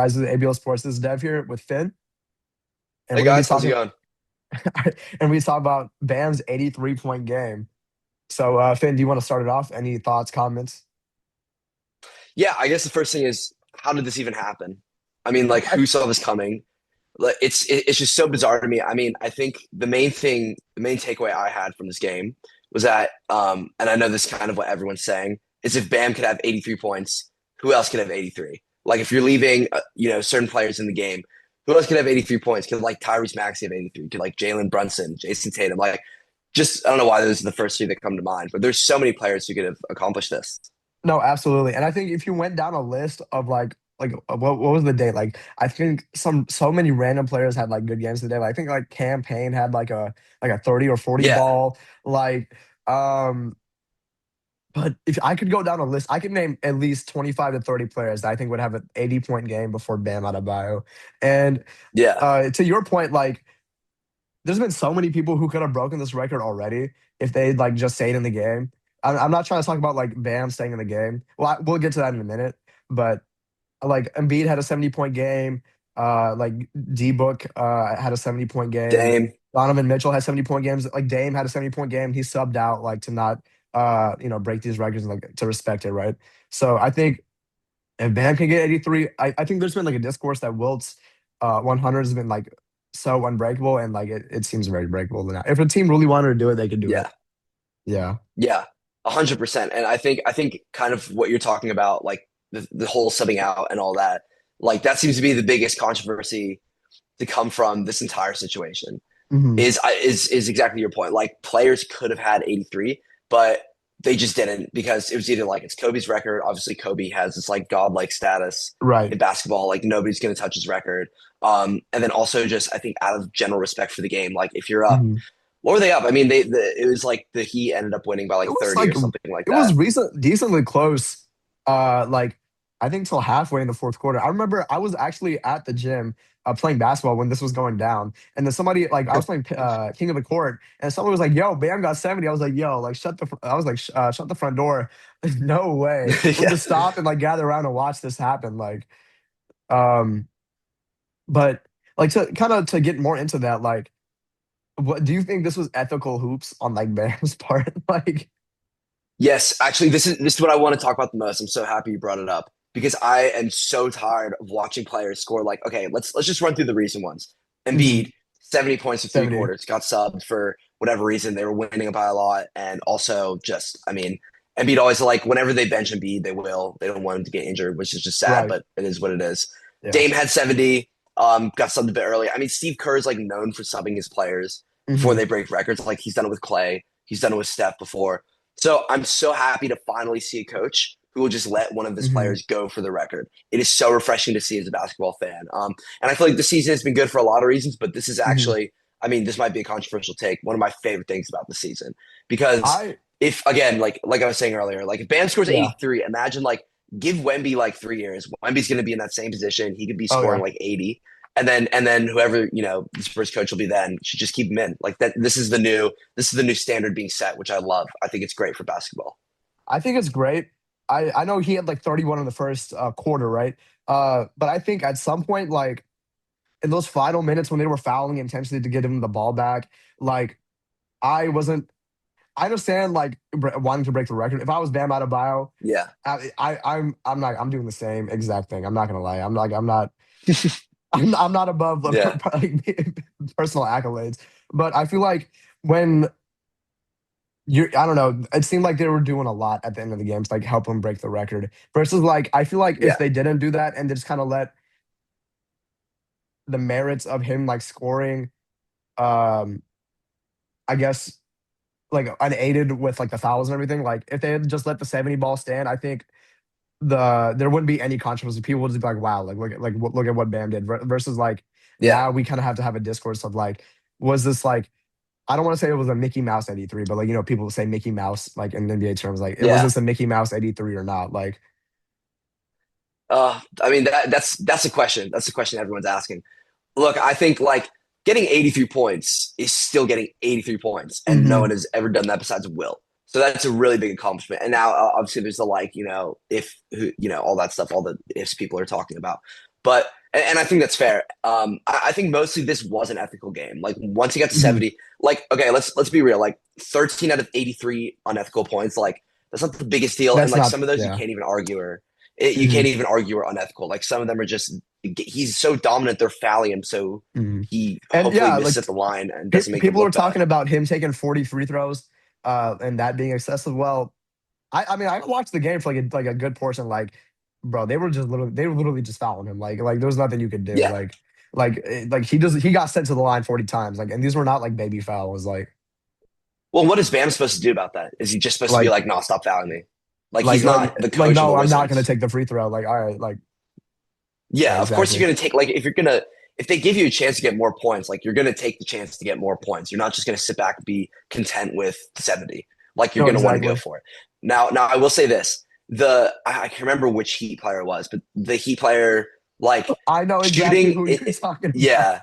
Guys, this is ABL Sports. This is Dev here with Finn, and Hey we're gonna be guys, how's it talking going? and we talk about Bam's 83-point game. So, Finn, do you want to start it off? Any thoughts, comments? Yeah, I guess the first thing is how did this even happen? I mean, like I, who saw this coming? Like it's just so bizarre to me. I mean, I think the main takeaway I had from this game was that and I know this is kind of what everyone's saying, is if Bam could have 83 points, who else could have 83? Like if you're leaving certain players in the game, who else could have 83 points? Could like Tyrese Maxey have 83? Could like Jalen Brunson, Jason Tatum, like just I don't know why those are the first three that come to mind, but there's so many players who could have accomplished this. no, absolutely. And I think if you went down a list of what was the date? Like I think so many random players had like good games today. Like, I think like Campaign had like a 30 or 40 Yeah. ball. Like um But if I could go down a list, I could name at least 25 to 30 players that I think would have an 80-point game before Bam Adebayo. And Yeah. to your point, like there's been so many people who could have broken this record already if they like just stayed in the game. I'm not trying to talk about like Bam staying in the game. Well, we'll get to that in a minute. But like Embiid had a 70-point game. Like D Book had a 70-point game. Dame. Donovan Mitchell had 70-point games. Like Dame had a 70-point game. He subbed out like to not break these records and like to respect it, right? So I think if Bam can get 83, I think there's been like a discourse that Wilt's 100 has been like so unbreakable, and like it seems very breakable now. If a team really wanted to do it, they could do it. Yeah. Yeah. Yeah. 100%. And I think kind of what you're talking about, like the whole subbing out and all that, like that seems to be the biggest controversy to come from this entire situation. Hmm. Is exactly your point. Like players could have had 83, but they just didn't because it was either like it's Kobe's record. Obviously, Kobe has this like godlike status Right. in basketball. Like nobody's going to touch his record. And then also just I think out of general respect for the game, like if you're up, Hmm. what were they up? I mean, it was like the Heat ended up winning by It like was 30 like or something like it was that. decently close. Like I think till halfway in the fourth quarter. I remember I was actually at the gym playing basketball when this was going down, and then somebody like I was playing King of the Court, and someone was like, "Yo, Bam got 70." I was like, "Yo, like I was like, shut the front door." No way. We had Yeah. to stop and like gather around and watch this happen. Um, but like to kind of to get more into that, like, what do you think this was ethical hoops on like Bam's part? Like. Yes, actually, this is what I want to talk about the most. I'm so happy you brought it up because I am so tired of watching players score like, okay, let's just run through the recent ones. Mhm. Embiid, 70 points for three 70. quarters, got subbed for whatever reason. They were winning by a lot. And also just, I mean, Embiid always like whenever they bench Embiid, they will. They don't want him to get injured, which is just sad, Right. but it is what it is. Yeah. Dame had 70, got subbed a bit early. I mean, Steve Kerr is like known for subbing his players before Hmm. they break records. Like he's done it with Clay, he's done it with Steph before. So I'm so happy to finally see a coach who will just let one of his Hmm. players go for the record. It is so refreshing to see as a basketball fan. And I feel like the season has been good for a lot of reasons, but this is Hmm. actually, I mean, this might be a controversial take. One of my favorite things about the season because I if again, like I was saying earlier, like if Bam scores Yeah. 83, imagine like give Wemby like 3 years. Wemby's going to be in that same position. He could be Oh scoring yeah. like 80. And then whoever the Spurs coach will be then should just keep him in like that. This is the new standard being set, which I love. I think it's great for basketball. I think it's great. I know he had like 31 in the first quarter, right? But I think at some point, like in those final minutes when they were fouling intentionally to get him the ball back, like I wasn't. I understand like wanting to break the record. If I was Bam Adebayo, Yeah. I'm doing the same exact thing. I'm not gonna lie. I'm not. I'm not above the Yeah. like, personal accolades, but I feel like when I don't know, it seemed like they were doing a lot at the end of the game to like help him break the record. Versus like I feel like if Yeah. they didn't do that and they just kind of let the merits of him like scoring, um, I guess like unaided with like the fouls and everything, like if they had just let the 70 ball stand, I think there wouldn't be any controversy. People would just be like, wow, look at what Bam did. Versus like Yeah. now we kind of have to have a discourse of like, was this like I don't want to say it was a Mickey Mouse 83, but like people say Mickey Mouse like in NBA terms, like it was Yeah. this a Mickey Mouse 83 or not? Like, I mean that's a question. That's the question everyone's asking. Look, I think like getting 83 points is still getting 83 points, and no one hmm has ever done that besides Will. So that's a really big accomplishment. And now obviously there's the like, if all that stuff, all the ifs people are talking about. But and I think that's fair. I think mostly this was an ethical game. Like once he got to Mhm. 70, like okay, let's be real. Like 13 out of 83 unethical points, like that's not the biggest deal. And That's like not, some of those you yeah. can't even argue or you Hmm. can't even argue are unethical. Like some of them are just he's so dominant they're fouling him, so Hmm. he And hopefully yeah, misses like at the line and doesn't make him people are look bad. talking about him taking 40 free throws, and that being excessive. Well, I mean, I watched the game for like a good portion. Like, bro, they were literally just fouling him. Like there was nothing you could do. Yeah. Like he got sent to the line 40 times. Like, and these were not like baby fouls. Well, what is Bam supposed to do about that? Is he just supposed to be Like like, no, stop fouling me? Like like he's like not the like coach of the no, I'm not gonna Wizards. take the free throw. Like, all right, like yeah, Yeah, of course exactly. you're gonna take like if they give you a chance to get more points, like you're gonna take the chance to get more points. You're not just gonna sit back and be content with 70. Like you're No, gonna want to go exactly. for it. Now I will say this. I can't remember which Heat player it was, but the Heat player like I know exactly shooting who you're talking about. yeah.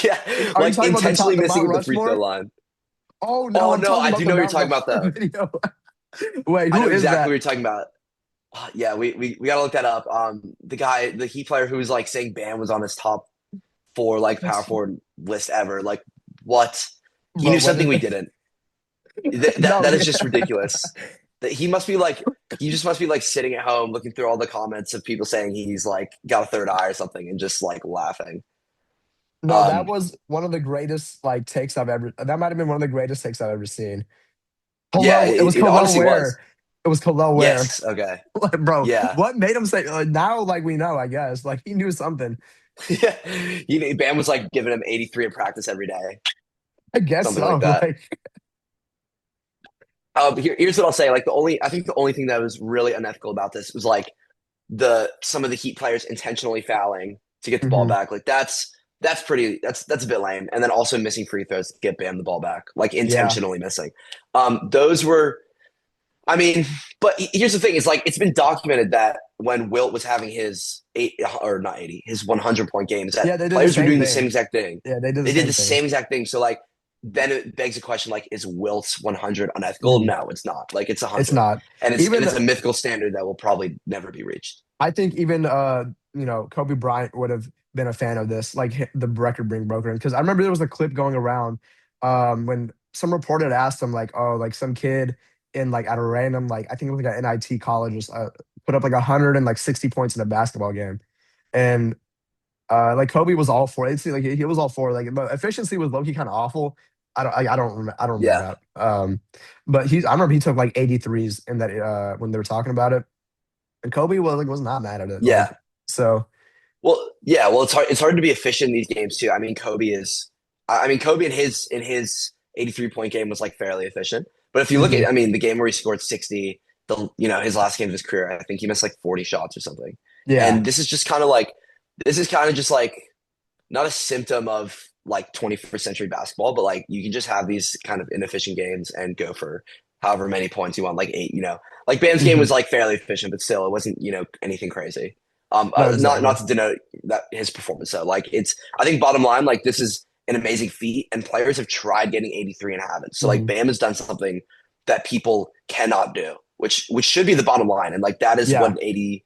Yeah, Are you like talking about intentionally the missing Mount at the free throw Rushmore? line. Oh no, Oh I'm no, talking I about do the know what you're Mount talking about Rushmore though. video. Wait, I who know is exactly what that? you're talking about. Yeah, we gotta look that up. The guy, the Heat player who was like saying Bam was on his top four like power That's, forward list ever. Like what? He bro, knew what something we is didn't. no, That is just yeah. ridiculous. That he just must be like sitting at home looking through all the comments of people saying he's like got a third eye or something and just like laughing. No, that Um, was one of the greatest like takes I've ever. That might have been one of the greatest takes I've ever seen. yeah, It was it Khalil honestly Ware. was. It was Khalil Ware. Yes. Okay. Like, bro, Yeah. what made him say now? Like we know, I guess. Like he knew something. Yeah. Bam was like giving him 83 in practice every day, I guess something like so. that. Like, Here's what I'll say. Like I think the only thing that was really unethical about this was like the some of the Heat players intentionally fouling to get the ball mhm. back. Like that's a bit lame. And then also missing free throws to get Bam the ball back, like Yeah, intentionally missing. Those were, I mean, but here's the thing: is like it's been documented that when Wilt was having his eight or not 80, his 100-point games, that yeah, they did the players were same doing the same thing. exact thing. Yeah, they did the They did same the thing. same exact thing. So like then it begs the question: like, is Wilt's 100 unethical? Mhm. No, it's not. Like it's It's 100, not and even. it's a mythical standard that will probably never be reached. I think even Kobe Bryant would have been a fan of this, like the record being broken. Because I remember there was a clip going around when some reporter had asked him like, oh, like some kid in like at a random like I think it was like an NIT college just, put up like 160 points in a basketball game, and like Kobe was all for it. It's, like he was all for it. Like but efficiency was low key kind of awful. I don't remember Yeah, that. But I remember he took like 83s in that when they were talking about it. And Kobe was not mad at it. yeah. Like so, Well, yeah. Well, it's hard. It's hard to be efficient in these games too. I mean, Kobe is. I mean, Kobe in his 83-point game was like fairly efficient. But if you look mhm, at, I mean, the game where he scored 60, his last game of his career, I think he missed like 40 shots or something. yeah, And this is kind of just like not a symptom of like 21st century basketball, but like you can just have these kind of inefficient games and go for however many points you want, like eight, like Bam's game was mhm. like fairly efficient, but still it wasn't, anything crazy. No, Not exactly. to denote that his performance. So like I think bottom line, like this is an amazing feat and players have tried getting 83 and haven't. So like Mhm. Bam has done something that people cannot do, which should be the bottom line. And like that is what Yeah. an 80,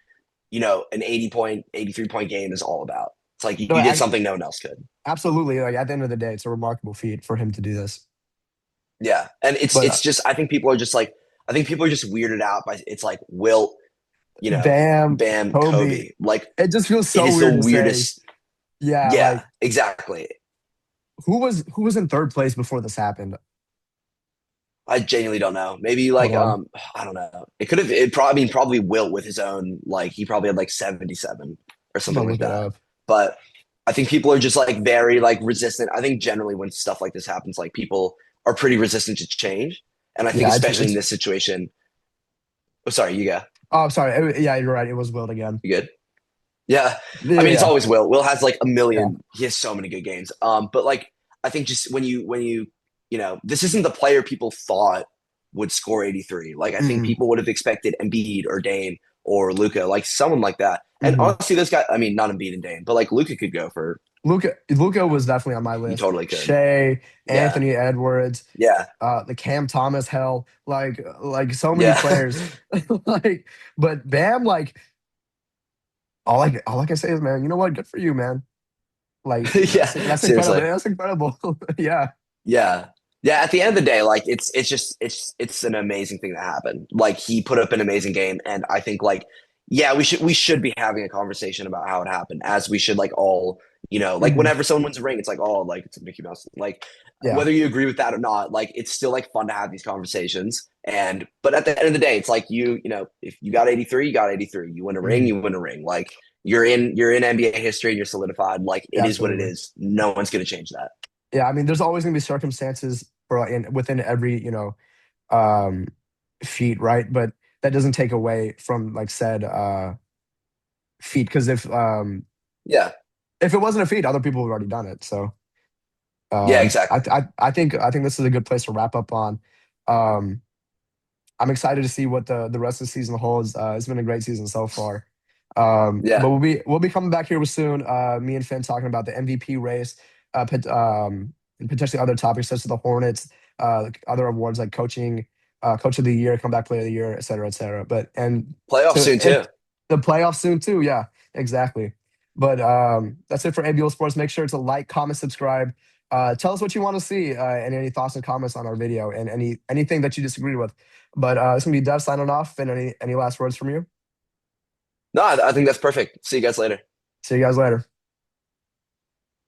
an 80 point, 83-point game is all about. It's like No, you did something no one else could. absolutely. Like at the end of the day, it's a remarkable feat for him to do this. Yeah, and But it's just I think people are just weirded out by it's like Wilt, Bam, Bam, Kobe, Kobe. Like it just feels it so is the weird to say. weirdest. Yeah, Yeah, like exactly. who was in third place before this happened? I genuinely don't know. Maybe Hold like on, I don't know. It probably I mean probably Wilt with his own like he probably had like 77 or I'm something gonna like look it that. up. But I think people are just like very like resistant. I think generally when stuff like this happens, like people are pretty resistant to change. And I think Yeah, especially in it's. this situation. Oh, sorry, you go. Oh, sorry. Yeah, you're right. It was Wilt again. You good? Yeah. Yeah, I mean, it's yeah, always Will. Will has like a yeah. million. He has so many good games. But like I think just this isn't the player people thought would score 83. Like I think Mm-mm. people would have expected Embiid or Dame or Luca, like someone like that. And Hmm. honestly, this guy, I mean, not Embiid and Dame, but like Luca could go for Luca was definitely on my he list. totally could. Shea, Yeah. Anthony Edwards, Yeah. the Cam Thomas hell, like so many Yeah. players. Like, but Bam, like all I can say is, man, you know what? Good for you, man. Like Yeah, that's incredible. seriously. That's incredible. Yeah. Yeah. Yeah, at the end of the day, like it's just it's an amazing thing that happened. Like he put up an amazing game and I think like yeah, we should be having a conversation about how it happened as we should like all, like Hmm. whenever someone wins a ring, it's like, oh, like it's a Mickey Mouse. Like Yeah. whether you agree with that or not, like it's still like fun to have these conversations. And but at the end of the day, it's like if you got 83, you got 83. You win a ring, Hmm. you win a ring. Like you're in NBA history and you're solidified. Like it is what it Absolutely. is. No one's gonna change that. Yeah. I mean, there's always gonna be circumstances for within every, um feat, right? But that doesn't take away from like said feat, because Yeah. if it wasn't a feat, other people have already done it. So Yeah, exactly. I think this is a good place to wrap up on. Um, I'm excited to see what the rest of the season holds. It's been a great season so far. But Yeah. we'll be coming back here soon. Me and Finn talking about the MVP race, and potentially other topics such as the Hornets, other awards like coach of the year, comeback player of the year, et cetera, et cetera. But Playoffs soon too. the playoffs soon too. Yeah, exactly. But that's it for ABO Sports. Make sure to like, comment, subscribe. Tell us what you want to see, and any thoughts and comments on our video, and anything that you disagree with. But it's gonna be Dev signing off. And any last words from you? No, I think that's perfect. See you guys later. See you guys later.